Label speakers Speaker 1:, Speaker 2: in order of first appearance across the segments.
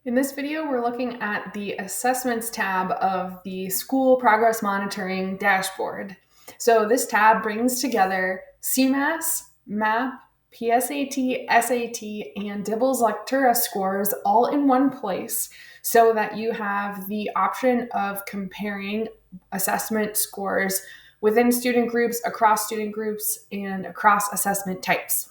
Speaker 1: In this video, we're looking at the Assessments tab of the School Progress Monitoring dashboard. So this tab brings together CMAS, MAP, PSAT, SAT, and DIBELS Lectura scores all in one place so that you have the option of comparing assessment scores within student groups, across student groups, and across assessment types.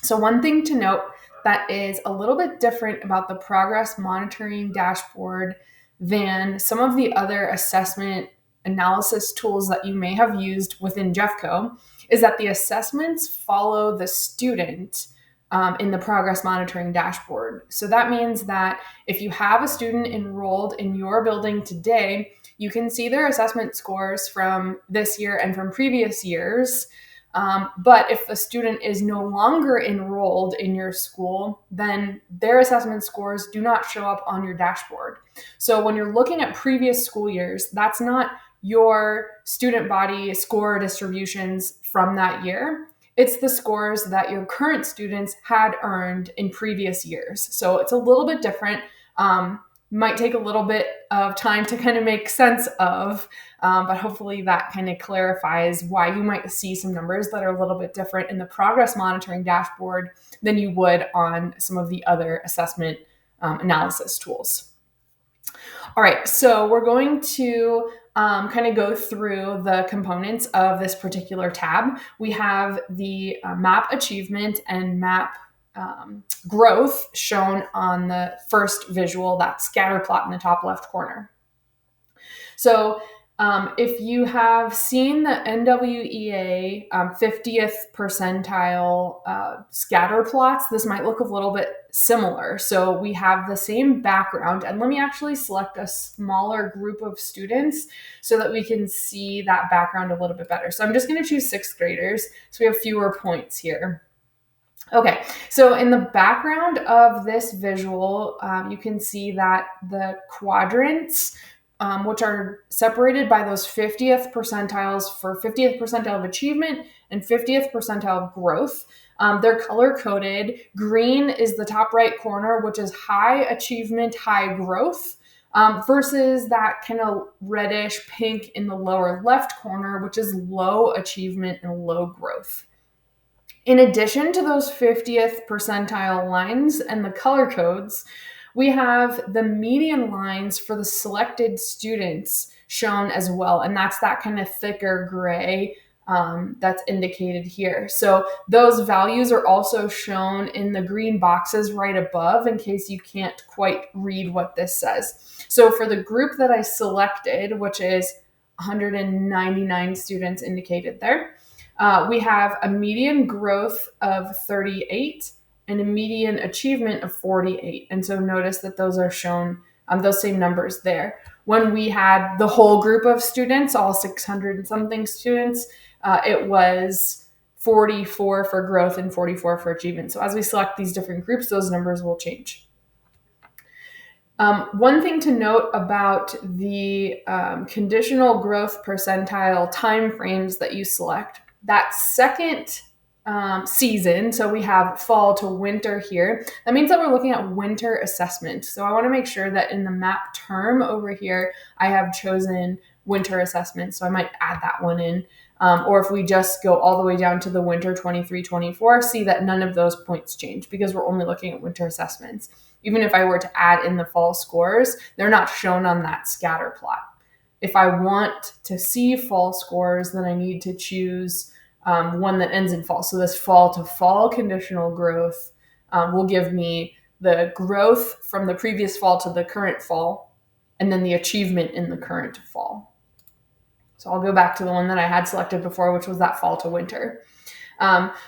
Speaker 1: So one thing to note that is a little bit different about the progress monitoring dashboard than some of the other assessment analysis tools that you may have used within Jeffco is that the assessments follow the student in the progress monitoring dashboard. So that means that if you have a student enrolled in your building today, you can see their assessment scores from this year and from previous years. But if a student is no longer enrolled in your school, then their assessment scores do not show up on your dashboard. So when you're looking at previous school years, that's not your student body score distributions from that year. It's the scores that your current students had earned in previous years. So it's a little bit different. Might take a little bit of time to kind of make sense of, but hopefully that kind of clarifies why you might see some numbers that are a little bit different in the progress monitoring dashboard than you would on some of the other assessment analysis tools. All right, so we're going to kind of go through the components of this particular tab. We have the MAP achievement and MAP growth shown on the first visual, that scatter plot in the top left corner. So if you have seen the NWEA 50th percentile scatter plots, this might look a little bit similar. So we have the same background, and let me actually select a smaller group of students so that we can see that background a little bit better. So I'm just going to choose sixth graders, so we have fewer points here. Okay, so in the background of this visual, you can see that the quadrants, which are separated by those 50th percentiles for 50th percentile of achievement and 50th percentile of growth, they're color coded. Green is the top right corner, which is high achievement, high growth. Versus that kind of reddish pink in the lower left corner, which is low achievement and low growth. In addition to those 50th percentile lines and the color codes, we have the median lines for the selected students shown as well. And that's that kind of thicker gray that's indicated here. So those values are also shown in the green boxes right above in case you can't quite read what this says. So for the group that I selected, which is 199 students indicated there, we have a median growth of 38 and a median achievement of 48. And so notice that those are shown, those same numbers there. When we had the whole group of students, all 600 and something students, it was 44 for growth and 44 for achievement. So as we select these different groups, those numbers will change. One thing to note about the conditional growth percentile timeframes that you select, that second season, so we have fall to winter here, that means that we're looking at winter assessment. So I want to make sure that in the MAP term over here, I have chosen winter assessment. So I might add that one in. Or if we just go all the way down to the winter 23-24, see that none of those points change because we're only looking at winter assessments. Even if I were to add in the fall scores, they're not shown on that scatter plot. If I want to see fall scores, then I need to choose one that ends in fall. So this fall to fall conditional growth will give me the growth from the previous fall to the current fall, and then the achievement in the current fall. So I'll go back to the one that I had selected before, which was that fall to winter.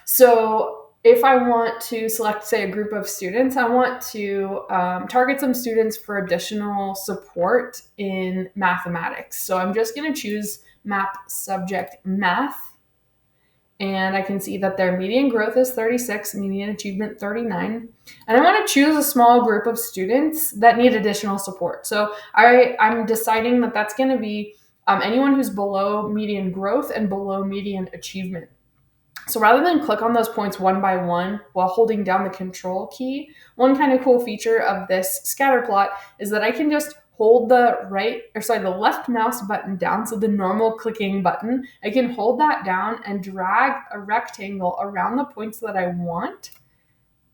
Speaker 1: So if I want to select, say, a group of students, I want to target some students for additional support in mathematics. So I'm just going to choose MAP subject math. And I can see that their median growth is 36, median achievement 39. And I want to choose a small group of students that need additional support. So I'm deciding that that's going to be anyone who's below median growth and below median achievement. So rather than click on those points one by one while holding down the control key, one kind of cool feature of this scatter plot is that I can just hold the left mouse button down, so the normal clicking button. I can hold that down and drag a rectangle around the points that I want,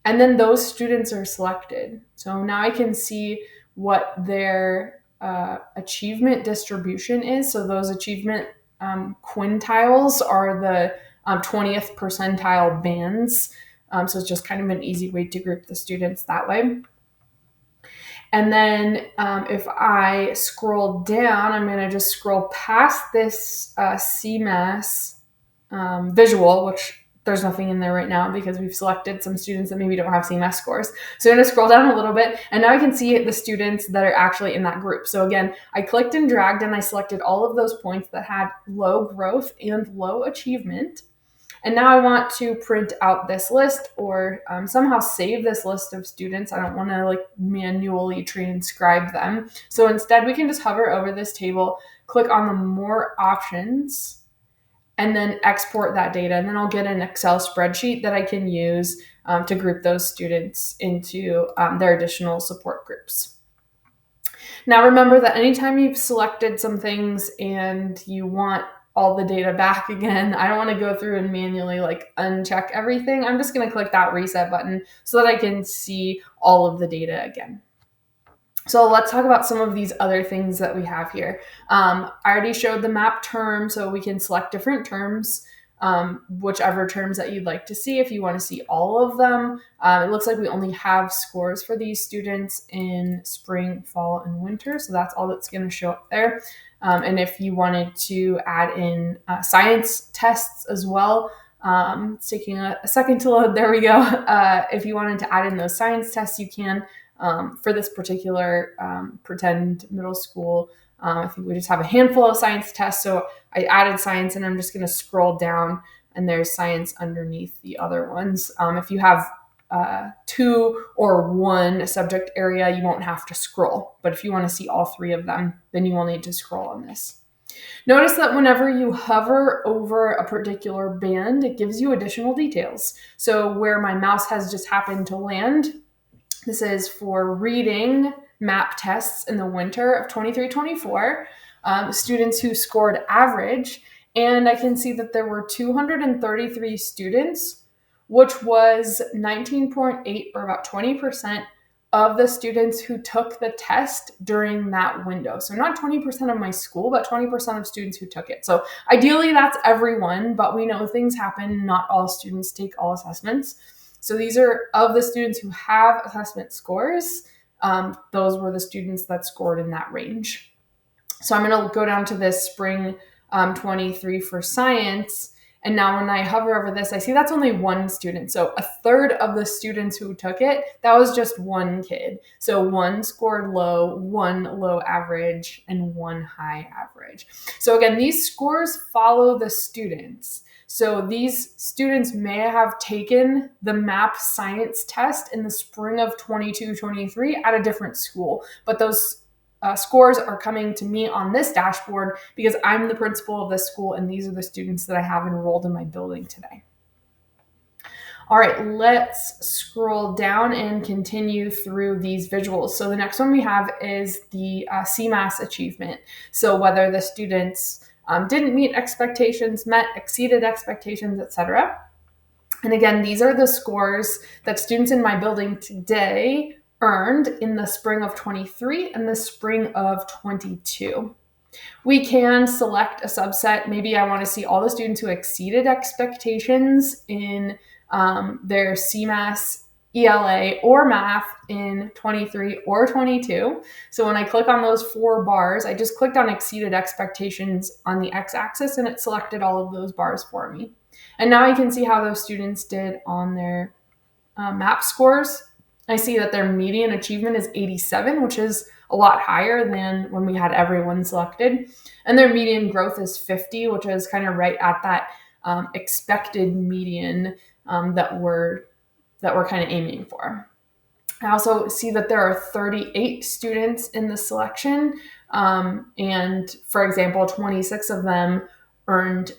Speaker 1: and then those students are selected. So now I can see what their achievement distribution is. So those achievement quintiles are the 20th percentile bands. So it's just kind of an easy way to group the students that way. And then if I scroll down, I'm going to just scroll past this CMAS visual, which there's nothing in there right now because we've selected some students that maybe don't have CMAS scores. So I'm going to scroll down a little bit, and now I can see the students that are actually in that group. So again, I clicked and dragged and I selected all of those points that had low growth and low achievement. And now I want to print out this list or somehow save this list of students. I don't want to manually transcribe them. So instead, we can just hover over this table, click on the more options, and then export that data. And then I'll get an Excel spreadsheet that I can use to group those students into their additional support groups. Now, remember that anytime you've selected some things and you want all the data back again, I don't want to go through and manually uncheck everything. I'm just going to click that reset button so that I can see all of the data again. So let's talk about some of these other things that we have here. I already showed the map term, so we can select different terms, whichever terms that you'd like to see. If you want to see all of them, it looks like we only have scores for these students in spring, fall, and winter. So that's all that's going to show up there. And if you wanted to add in science tests as well, it's taking a second to load. There we go. If you wanted to add in those science tests, you can. For this particular pretend middle school, I think we just have a handful of science tests. So I added science, and I'm just going to scroll down, and there's science underneath the other ones. If you have 2 or 1 subject area, you won't have to scroll. But if you want to see all 3 of them, then you will need to scroll on this. Notice that whenever you hover over a particular band, it gives you additional details. So where my mouse has just happened to land, this is for reading map tests in the winter of 23-24, students who scored average. And I can see that there were 233 students, which was 19.8 or about 20% of the students who took the test during that window. So not 20% of my school, but 20% of students who took it. So ideally that's everyone, but we know things happen. Not all students take all assessments. So these are of the students who have assessment scores. Those were the students that scored in that range. So I'm going to go down to this spring 23 for science. And now when I hover over this, I see that's only 1 student. So a third of the students who took it, that was just 1 kid. So 1 scored low, 1 low average, and 1 high average. So again, these scores follow the students. So these students may have taken the MAP science test in the spring of 22-23 at a different school, but those scores are coming to me on this dashboard because I'm the principal of this school, and these are the students that I have enrolled in my building today. All right, let's scroll down and continue through these visuals. So the next one we have is the CMAS achievement. So whether the students didn't meet expectations, met, exceeded expectations, etc. And again, these are the scores that students in my building today earned in the spring of 23 and the spring of 22. We can select a subset. Maybe I want to see all the students who exceeded expectations in their CMAS, ELA, or math in 23 or 22. So when I click on those 4 bars, I just clicked on exceeded expectations on the x-axis, and it selected all of those bars for me. And now I can see how those students did on their MAP scores. I see that their median achievement is 87, which is a lot higher than when we had everyone selected. And their median growth is 50, which is kind of right at that expected median that we're kind of aiming for. I also see that there are 38 students in the selection. And for example, 26 of them earned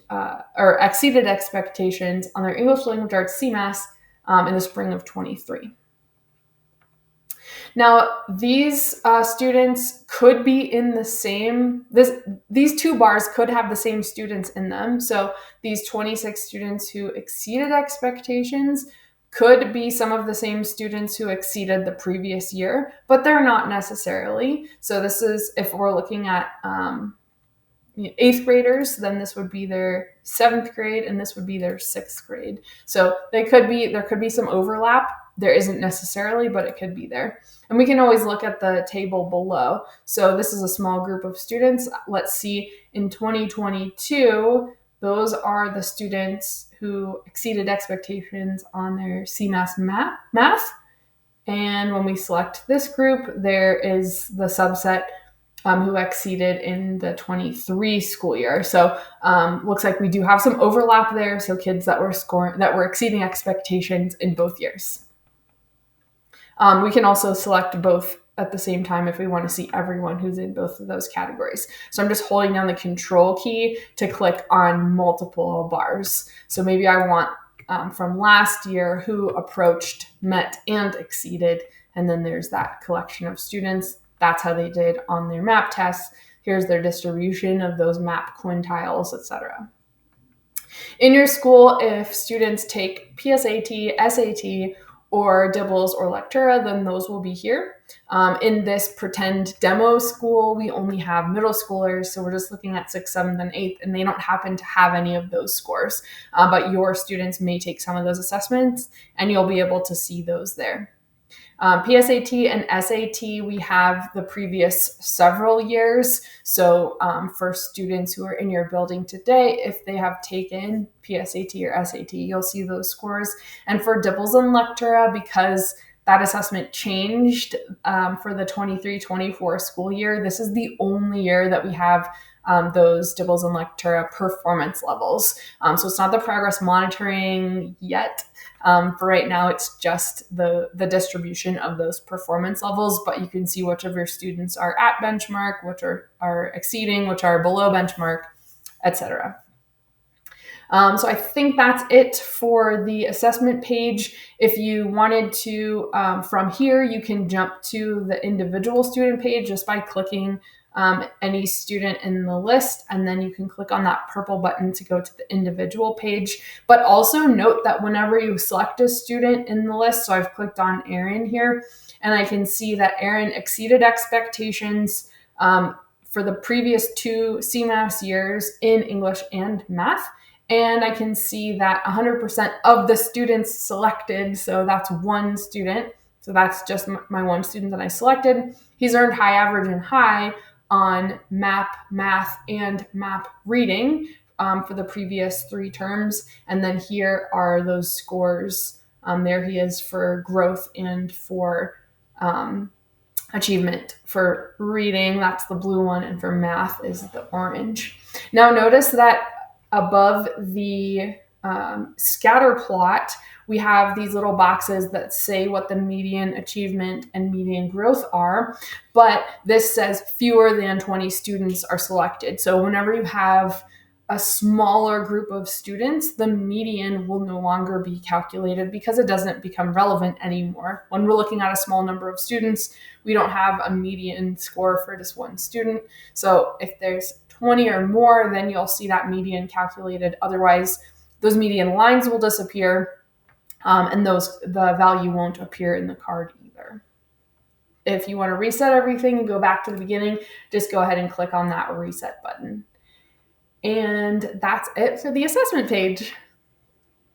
Speaker 1: or exceeded expectations on their English Language Arts CMAS in the spring of 23. Now, these students could be in the same, these two bars could have the same students in them. So these 26 students who exceeded expectations could be some of the same students who exceeded the previous year, but they're not necessarily. So this is, if we're looking at 8th graders, then this would be their 7th grade and this would be their 6th grade. So there could be some overlap. There isn't necessarily, but it could be there. And we can always look at the table below. So this is a small group of students. Let's see, in 2022, those are the students who exceeded expectations on their CMAS math. And when we select this group, there is the subset who exceeded in the 23 school year. So looks like we do have some overlap there. So kids that were exceeding expectations in both years. We can also select both at the same time if we want to see everyone who's in both of those categories. So I'm just holding down the control key to click on multiple bars. So maybe I want from last year who approached, met, and exceeded. And then there's that collection of students. That's how they did on their MAP tests. Here's their distribution of those MAP quintiles, etc. In your school, if students take PSAT, SAT, or DIBELS or Lectura, then those will be here. In this pretend demo school, we only have middle schoolers, so we're just looking at 6th, 7th, and 8th, and they don't happen to have any of those scores. But your students may take some of those assessments, and you'll be able to see those there. PSAT and SAT, we have the previous several years. So for students who are in your building today, if they have taken PSAT or SAT, you'll see those scores. And for DIBELS and Lectura, because that assessment changed for the 23-24 school year, this is the only year that we have those DIBELS and Lectura performance levels. So it's not the progress monitoring yet. For right now, it's just the distribution of those performance levels, but you can see which of your students are at benchmark, which are exceeding, which are below benchmark, etc. So I think that's it for the assessment page. If you wanted to, from here, you can jump to the individual student page just by clicking any student in the list, and then you can click on that purple button to go to the individual page. But also note that whenever you select a student in the list, so I've clicked on Aaron here, and I can see that Aaron exceeded expectations for the previous 2 CMAS years in English and math. And I can see that 100% of the students selected, so that's one student, so that's just my one student that I selected, he's earned high, average, and high on MAP, math, and MAP reading for the previous 3 terms. And then here are those scores. There he is for growth and for achievement. For reading, that's the blue one, and for math is the orange. Now notice that above the scatter plot, we have these little boxes that say what the median achievement and median growth are, but this says fewer than 20 students are selected. So whenever you have a smaller group of students, the median will no longer be calculated because it doesn't become relevant anymore. When we're looking at a small number of students, we don't have a median score for just one student. So if there's 20 or more, then you'll see that median calculated. Otherwise, those median lines will disappear, and the value won't appear in the card either. If you want to reset everything and go back to the beginning, just go ahead and click on that reset button. And that's it for the assessment page.